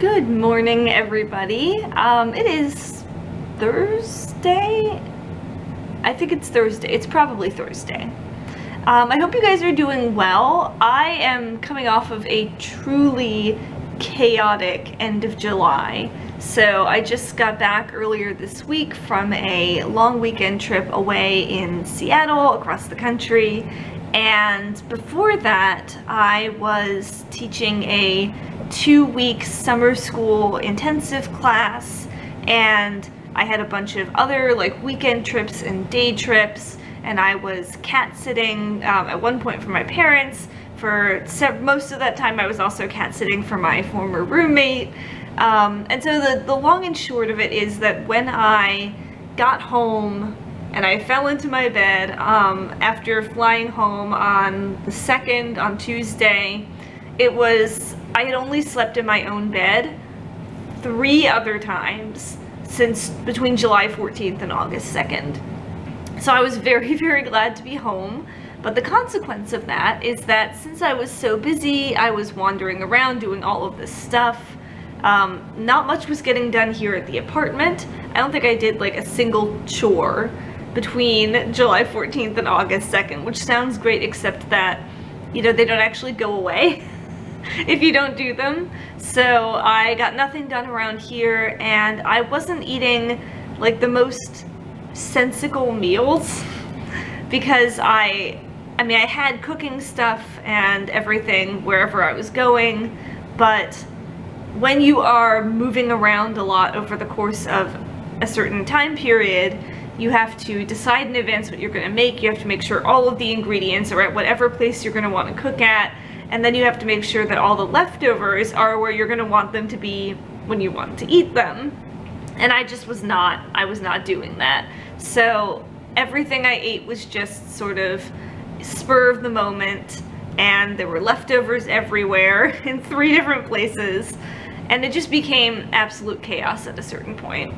Good morning, everybody. It is Thursday? I think it's Thursday. It's probably Thursday. I hope you guys are doing well. I am coming off of a truly chaotic end of July. So I just got back earlier this week from a long weekend trip away in Seattle, across the country. And before that, I was teaching a 2-week summer school intensive class, and I had a bunch of other like weekend trips and day trips, and I was cat sitting at one point for my parents. For most of that time I was also cat sitting for my former roommate. And so the long and short of it is that when I got home and I fell into my bed after flying home on the 2nd, on Tuesday, I had only slept in my own bed 3 other times since between July 14th and August 2nd. So I was very, very glad to be home. But the consequence of that is that since I was so busy, I was wandering around doing all of this stuff. Not much was getting done here at the apartment. I don't think I did like a single chore between July 14th and August 2nd, which sounds great, except that, you know, they don't actually go away if you don't do them. So I got nothing done around here, and I wasn't eating like the most sensical meals because I had cooking stuff and everything wherever I was going, but when you are moving around a lot over the course of a certain time period, you have to decide in advance what you're going to make. You have to make sure all of the ingredients are at whatever place you're going to want to cook at, and then you have to make sure that all the leftovers are where you're going to want them to be when you want to eat them. And I was not doing that. So everything I ate was just sort of spur of the moment, and there were leftovers everywhere in 3 different places, and it just became absolute chaos at a certain point.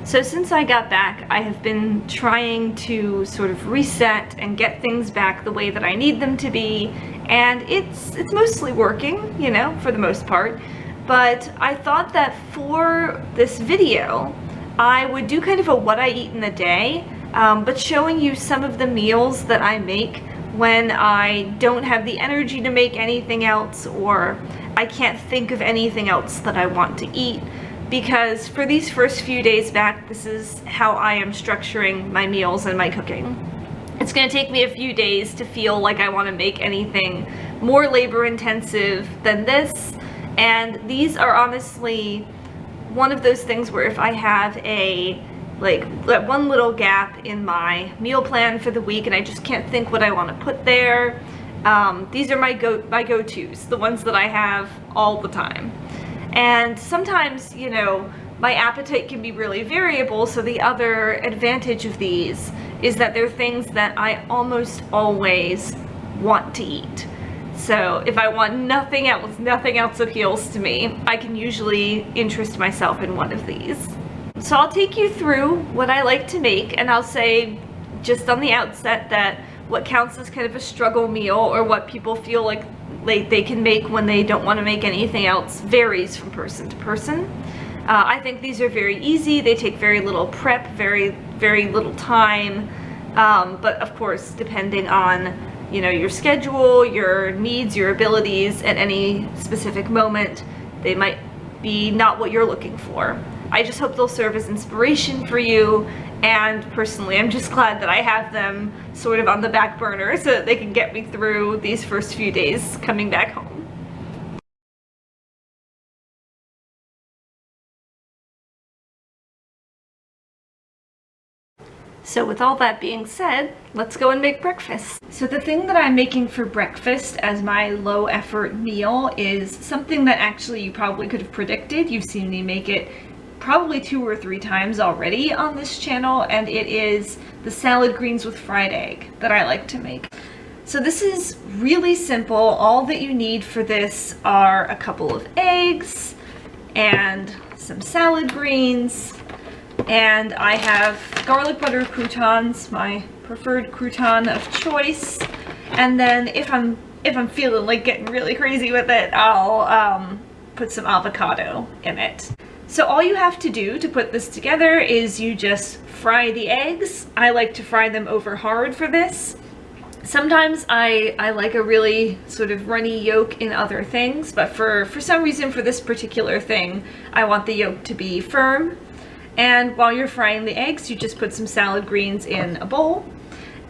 So since I got back, I have been trying to sort of reset and get things back the way that I need them to be, and it's mostly working, you know, for the most part. But I thought that for this video, I would do kind of a what I eat in a day, but showing you some of the meals that I make when I don't have the energy to make anything else, or I can't think of anything else that I want to eat. Because for these first few days back, this is how I am structuring my meals and my cooking. It's going to take me a few days to feel like I want to make anything more labor intensive than this, and these are honestly one of those things where if I have that one little gap in my meal plan for the week and I just can't think what I want to put there, these are my go-tos, the ones that I have all the time. And sometimes, you know, my appetite can be really variable, so the other advantage of these is that they're things that I almost always want to eat. So if I want nothing else appeals to me, I can usually interest myself in one of these. So I'll take you through what I like to make, and I'll say just on the outset that what counts as kind of a struggle meal, or what people feel like they can make when they don't want to make anything else, varies from person to person. I think these are very easy. They take very little prep, very, very little time. But of course, depending on, you know, your schedule, your needs, your abilities at any specific moment, they might be not what you're looking for. I just hope they'll serve as inspiration for you, and personally I'm just glad that I have them sort of on the back burner so that they can get me through these first few days coming back home. So with all that being said, let's go and make breakfast. So the thing that I'm making for breakfast as my low effort meal is something that actually you probably could have predicted. You've seen me make it probably 2 or 3 times already on this channel, and it is the salad greens with fried egg that I like to make. So this is really simple. All that you need for this are a couple of eggs and some salad greens, and I have garlic butter croutons, my preferred crouton of choice. And then if I'm feeling like getting really crazy with it, I'll put some avocado in it. So all you have to do to put this together is you just fry the eggs. I like to fry them over hard for this. Sometimes I like a really sort of runny yolk in other things, but for some reason for this particular thing, I want the yolk to be firm. And while you're frying the eggs, you just put some salad greens in a bowl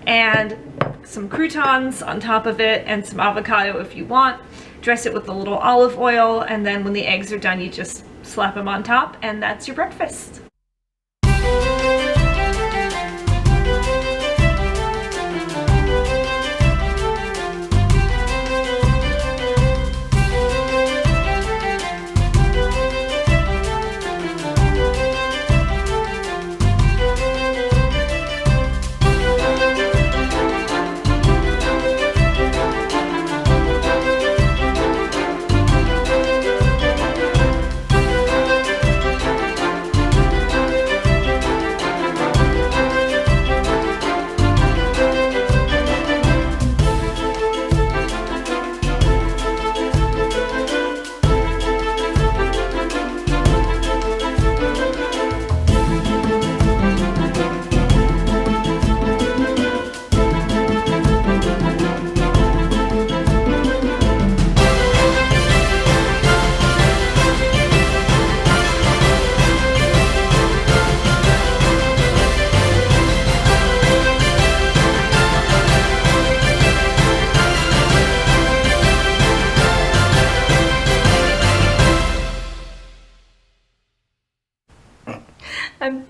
and some croutons on top of it and some avocado if you want. Dress it with a little olive oil, and then when the eggs are done, you just slap them on top, and that's your breakfast.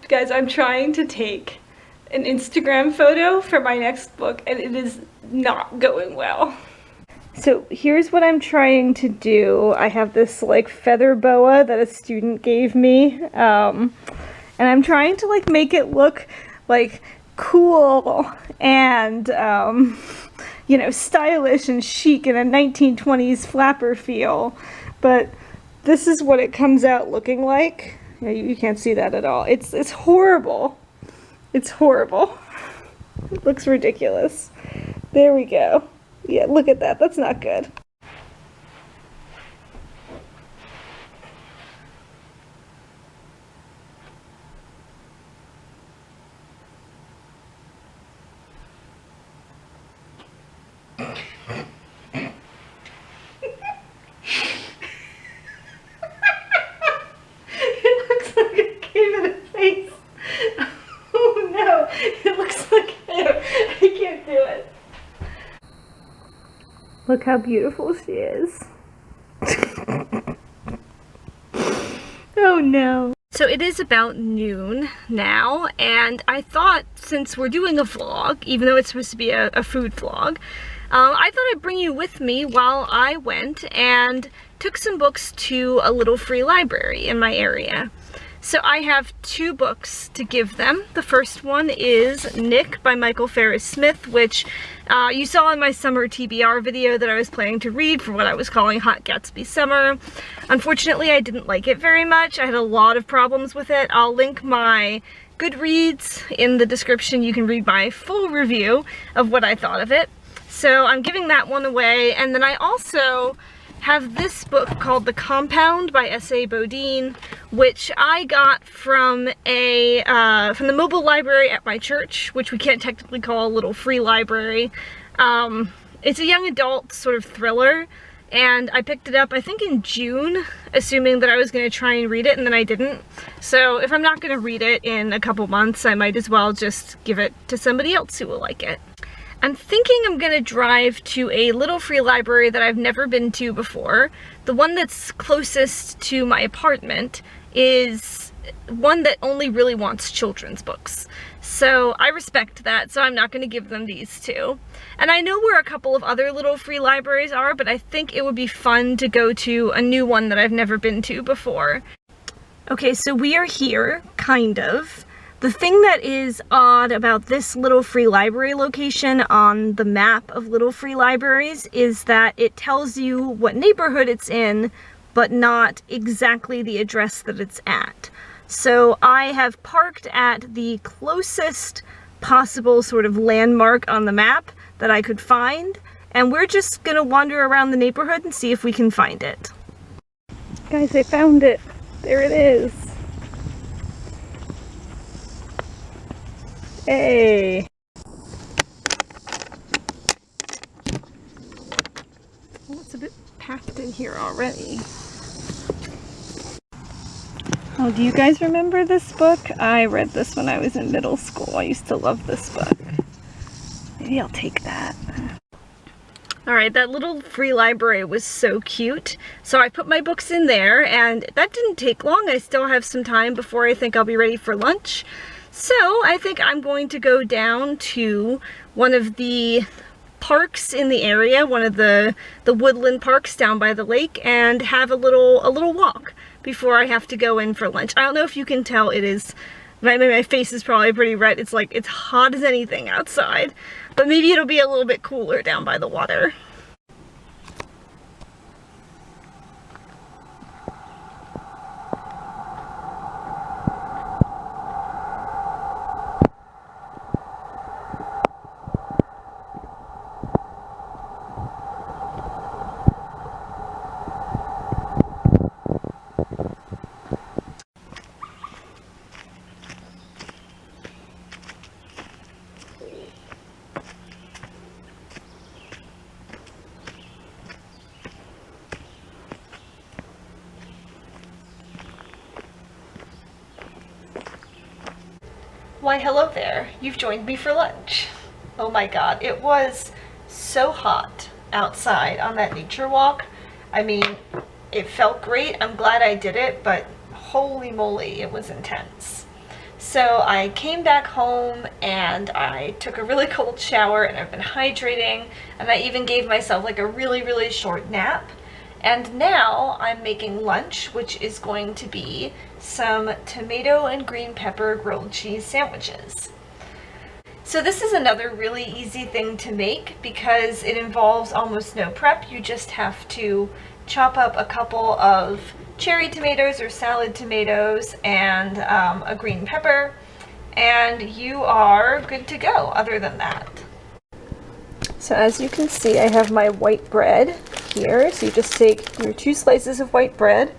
Guys, I'm trying to take an Instagram photo for my next book, and it is not going well. So here's what I'm trying to do. I have this like feather boa that a student gave me, and I'm trying to like make it look like cool and you know, stylish and chic in a 1920s flapper feel, but this is what it comes out looking like. Yeah, you can't see that at all. It's horrible. It's horrible. It looks ridiculous. There we go. Yeah, look at that. That's not good. Look how beautiful she is. Oh no. So it is about noon now, and I thought since we're doing a vlog, even though it's supposed to be a food vlog, I thought I'd bring you with me while I went and took some books to a little free library in my area. So I have 2 books to give them. The first one is Nick by Michael Farris Smith, which you saw in my summer TBR video that I was planning to read for what I was calling Hot Gatsby Summer. Unfortunately, I didn't like it very much. I had a lot of problems with it. I'll link my Goodreads in the description. You can read my full review of what I thought of it. So I'm giving that one away, and then I also have this book called The Compound by S.A. Bodine, which I got from the mobile library at my church, which we can't technically call a little free library. It's a young adult sort of thriller, and I picked it up I think in June, assuming that I was going to try and read it, and then I didn't. So if I'm not going to read it in a couple months, I might as well just give it to somebody else who will like it. I'm thinking I'm gonna drive to a little free library that I've never been to before. The one that's closest to my apartment is one that only really wants children's books. So I respect that, so I'm not gonna give them these 2. And I know where a couple of other little free libraries are, but I think it would be fun to go to a new one that I've never been to before. Okay, so we are here, kind of. The thing that is odd about this little free library location on the map of little free libraries is that it tells you what neighborhood it's in, but not exactly the address that it's at. So I have parked at the closest possible sort of landmark on the map that I could find, and we're just gonna wander around the neighborhood and see if we can find it. Guys, I found it. There it is. Hey. Well, it's a bit packed in here already. Oh, do you guys remember this book? I read this when I was in middle school. I used to love this book. Maybe I'll take that. Alright, that little free library was so cute. So I put my books in there, and that didn't take long. I still have some time before I think I'll be ready for lunch. So I think I'm going to go down to one of the parks in the area, one of the woodland parks down by the lake, and have a little walk before I have to go in for lunch. I don't know if you can tell, it is, my face is probably pretty red. It's like, it's hot as anything outside, but maybe it'll be a little bit cooler down by the water. Why, hello there. You've joined me for lunch. Oh my god, it was so hot outside on that nature walk. I mean, it felt great. I'm glad I did it, but holy moly, it was intense. So I came back home and I took a really cold shower, and I've been hydrating, and I even gave myself like a really short nap. And now I'm making lunch, which is going to be some tomato and green pepper grilled cheese sandwiches. So this is another really easy thing to make because it involves almost no prep. You just have to chop up a couple of cherry tomatoes or salad tomatoes and a green pepper, and you are good to go other than that. So as you can see, I have my white bread here. So you just take your 2 slices of white bread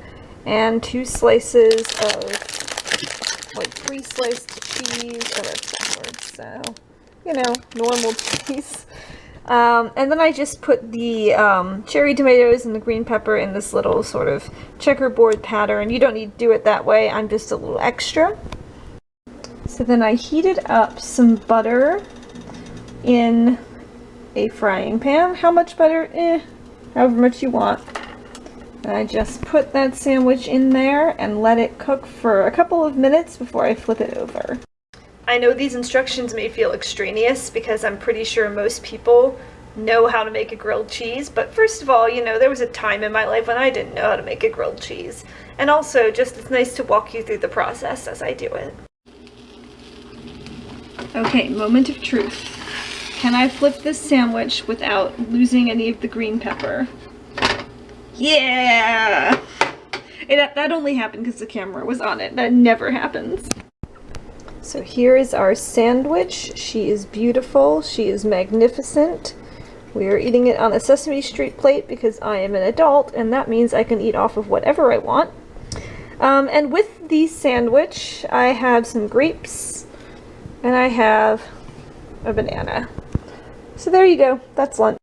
and 2 slices of like pre-sliced cheese. Oh, that's backwards. So, you know, normal cheese. And then I just put the cherry tomatoes and the green pepper in this little sort of checkerboard pattern. You don't need to do it that way. I'm just a little extra. So then I heated up some butter in a frying pan. How much butter? However much you want. And I just put that sandwich in there and let it cook for a couple of minutes before I flip it over. I know these instructions may feel extraneous because I'm pretty sure most people know how to make a grilled cheese, but first of all, you know, there was a time in my life when I didn't know how to make a grilled cheese. And also, just it's nice to walk you through the process as I do it. Okay, moment of truth. Can I flip this sandwich without losing any of the green pepper? Yeah! That only happened because the camera was on it. That never happens. So here is our sandwich. She is beautiful. She is magnificent. We are eating it on a Sesame Street plate because I am an adult, and that means I can eat off of whatever I want. And with the sandwich, I have some grapes, and I have a banana. So there you go, that's lunch.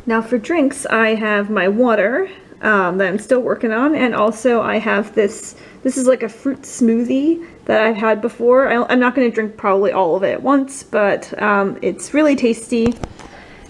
Now for drinks, I have my water that I'm still working on, and also I have this is like a fruit smoothie that I've had before. I'm not going to drink probably all of it at once, but it's really tasty,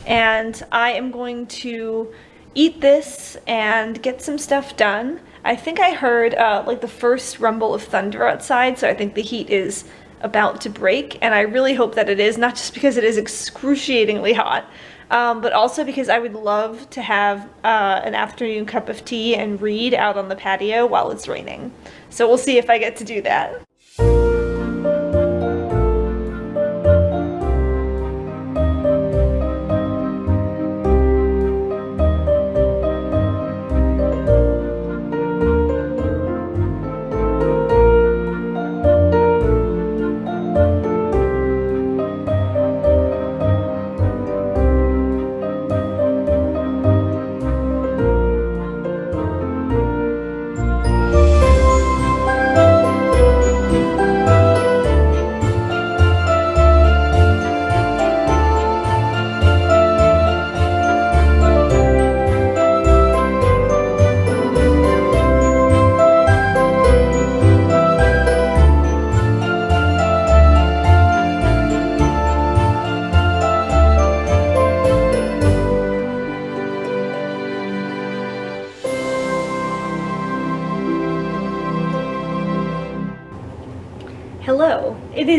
and I am going to eat this and get some stuff done. I think I heard like the first rumble of thunder outside, so I think the heat is about to break, and I really hope that it is, not just because it is excruciatingly hot, but also because I would love to have an afternoon cup of tea and read out on the patio while it's raining. So we'll see if I get to do that.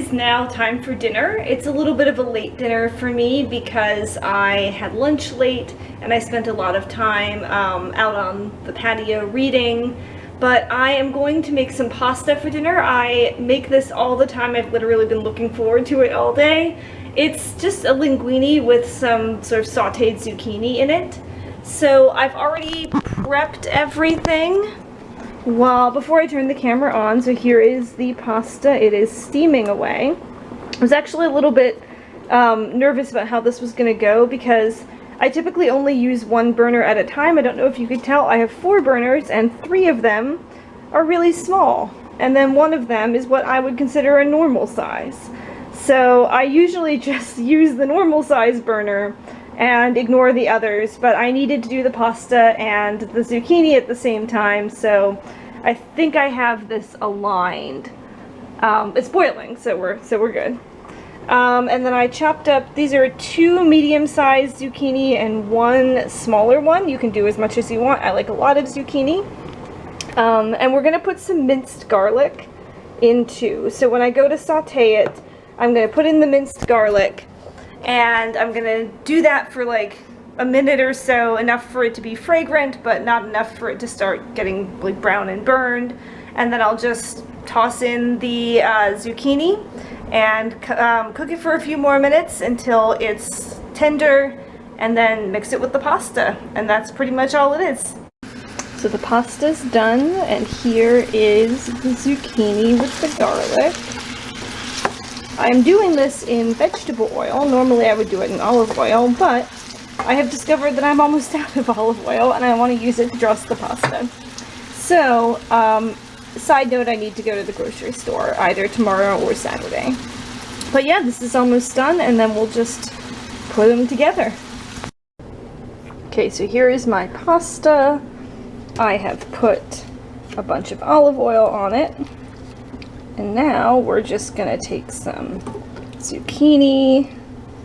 is now time for dinner. It's a little bit of a late dinner for me because I had lunch late and I spent a lot of time out on the patio reading. But I am going to make some pasta for dinner. I make this all the time. I've literally been looking forward to it all day. It's just a linguine with some sort of sauteed zucchini in it. So I've already prepped everything before I turn the camera on. So here is the pasta. It is steaming away. I was actually a little bit nervous about how this was going to go because I typically only use one burner at a time. I don't know if you could tell, I have 4 burners and 3 of them are really small. And then one of them is what I would consider a normal size. So I usually just use the normal size burner and ignore the others, but I needed to do the pasta and the zucchini at the same time, so I think I have this aligned. It's boiling, so we're good. And then I chopped up, these are 2 medium-sized zucchini and 1 smaller one. You can do as much as you want. I like a lot of zucchini. And we're gonna put some minced garlic in too. So when I go to saute it, I'm gonna put in the minced garlic, and I'm gonna do that for like a minute or so, enough for it to be fragrant, but not enough for it to start getting like brown and burned. And then I'll just toss in the zucchini and cook it for a few more minutes until it's tender, and then mix it with the pasta. And that's pretty much all it is. So the pasta's done, and here is the zucchini with the garlic. I'm doing this in vegetable oil. Normally I would do it in olive oil, but I have discovered that I'm almost out of olive oil and I want to use it to dress the pasta. So, side note, I need to go to the grocery store either tomorrow or Saturday. But yeah, this is almost done, and then we'll just put them together. Okay, so here is my pasta. I have put a bunch of olive oil on it. And now we're just gonna take some zucchini,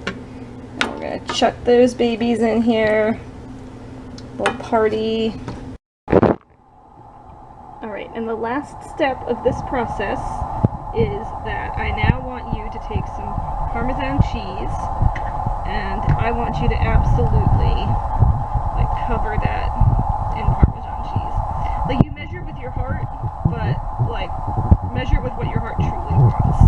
and we're gonna chuck those babies in here. Little party. Alright, and the last step of this process is that I now want you to take some Parmesan cheese, and I want you to absolutely like cover that in Parmesan cheese. Like, you measure with your heart, but like measure with what your heart truly wants.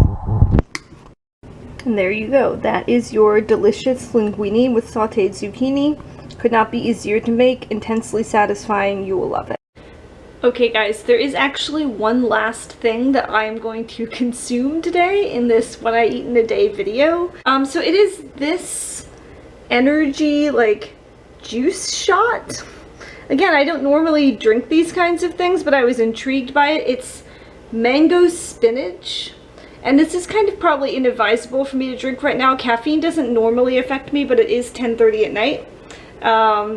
And there you go. That is your delicious linguine with sauteed zucchini. Could not be easier to make, intensely satisfying. You will love it. Okay guys, there is actually one last thing that I'm going to consume today in this what I eat in a day video. So it is this energy like juice shot. Again, I don't normally drink these kinds of things, but I was intrigued by it. It's mango spinach, and this is kind of probably inadvisable for me to drink right now. Caffeine doesn't normally affect me, but it is 10:30 at night.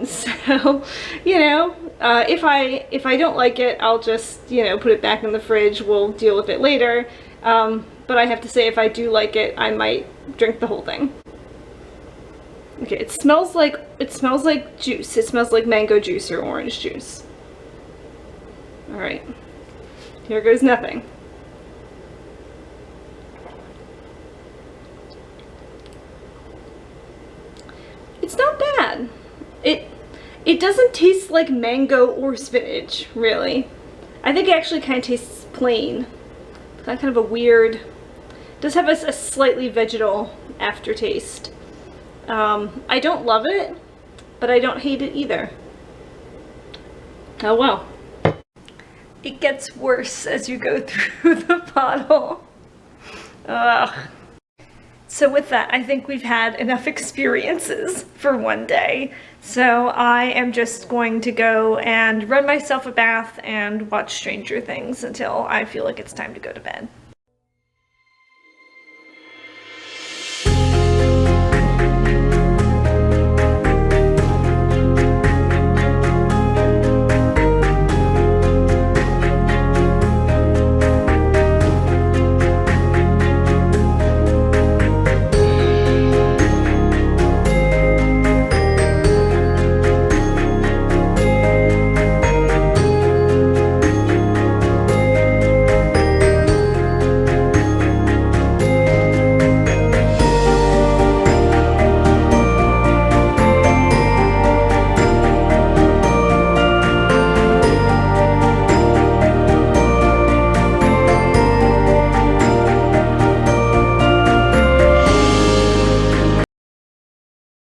So, you know, if I don't like it, I'll just, you know, put it back in the fridge. We'll deal with it later. But I have to say, if I do like it, I might drink the whole thing. Okay, it smells like juice. It smells like mango juice or orange juice. All right. Here goes nothing. It's not bad. It doesn't taste like mango or spinach, really. I think it actually kind of tastes plain. It's kind of a weird, it does have a slightly vegetal aftertaste. I don't love it, but I don't hate it either. Oh well. It gets worse as you go through the bottle. Ugh. So with that, I think we've had enough experiences for one day. So I am just going to go and run myself a bath and watch Stranger Things until I feel like it's time to go to bed.